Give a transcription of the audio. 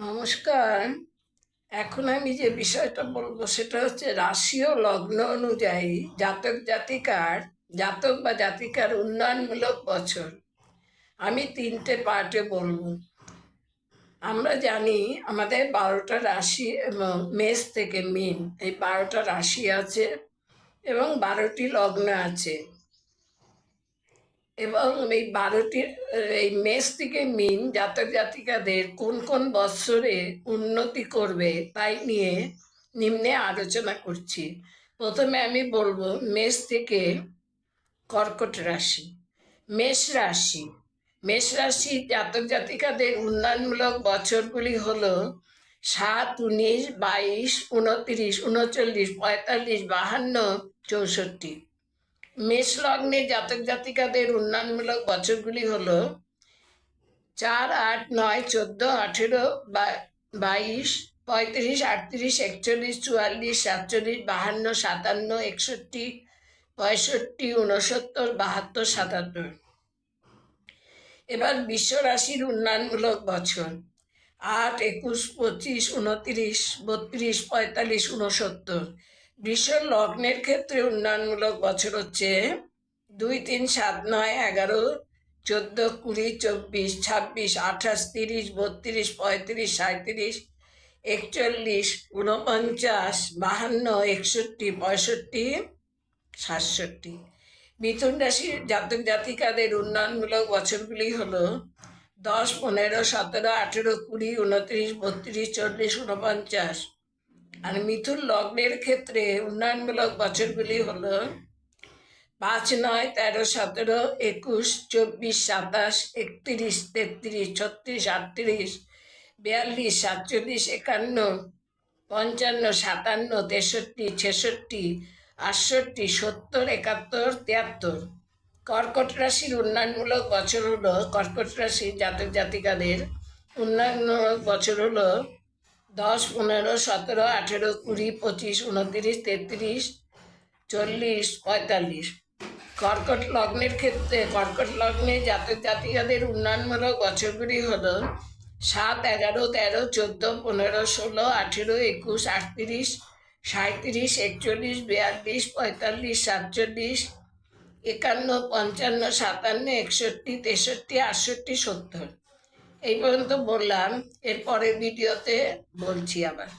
নমস্কার। এখন আমি যে বিষয়টা বলবো সেটা হচ্ছে রাশি ও লগ্ন অনুযায়ী জাতক বা জাতিকার উন্নয়নমূলক বছর। আমি 3টে পার্টে বলবো। আমরা জানি আমাদের 12টা রাশি এবং মেষ থেকে মীন এই 12টা রাশি আছে এবং 12টি লগ্ন আছে। এবং এই মেষ থেকে মীন জাতক জাতিকাদের কোন কোন বৎসরে উন্নতি করবে তাই নিয়ে নিম্নে আলোচনা করছি। প্রথমে আমি বলবো মেষ থেকে কর্কট রাশি। মেষ রাশি জাতক জাতিকাদের উন্নয়নমূলক বছরগুলি হলো 7, 19, 22, 29, 39, 45, 52, 64। মেষ লগ্নে জাতক জাতিকাদের উন্নয়নমূলক বছরগুলি হলো 4, 8, 9, 14, 18, 22, 35, 38, 41, 44, 47, 52, 57, 61, 65, 69, 72, 77। এবার বিশ্ব রাশির উন্নয়নমূলক বছর 8, 21, 25, 29, 32, 45, 69। বৃষ লগ্নের ক্ষেত্রে উন্নয়নমূলক বছর হচ্ছে 2, 3, 7, 9, 11, 14, 20, 24, 26, 28, 30, 32, 35, 37, 41, 49, 52, 61, 65, 67। মিথুন রাশির জাতক জাতিকাদের উন্নয়নমূলক বছরগুলি হলো 10, 15, 17, 18, 20, 29, 32, 40, 49। আর মিথুন লগ্নের ক্ষেত্রে উন্নয়নমূলক বছরগুলি হলো 5, 9, 13, 17, 21, 24, 27, 31, 33, 36, 38, 42, 47, 51, 55, 57, 63, 66, 68, 70, 71, 73। কর্কট রাশির উন্নয়নমূলক বছর হলো কর্কট রাশির জাতক জাতিকাদের উন্নয়নমূলক বছর হলো 10, 15, 17, 18, 20, 25, 29, 33, 40, 45। কর্কট লগ্নে জাতক জাতিকাদের উন্নয়নমূলক বছরগুলি হলো 7, 11, 13, 14, 15, 16, 18, 21, 38, 37, 41, 42, 45, 47, 51, 55, 57, 61, 63, 68, 70। এই পর্যন্ত বললাম। এরপরে ভিডিওতে বলছি আবার।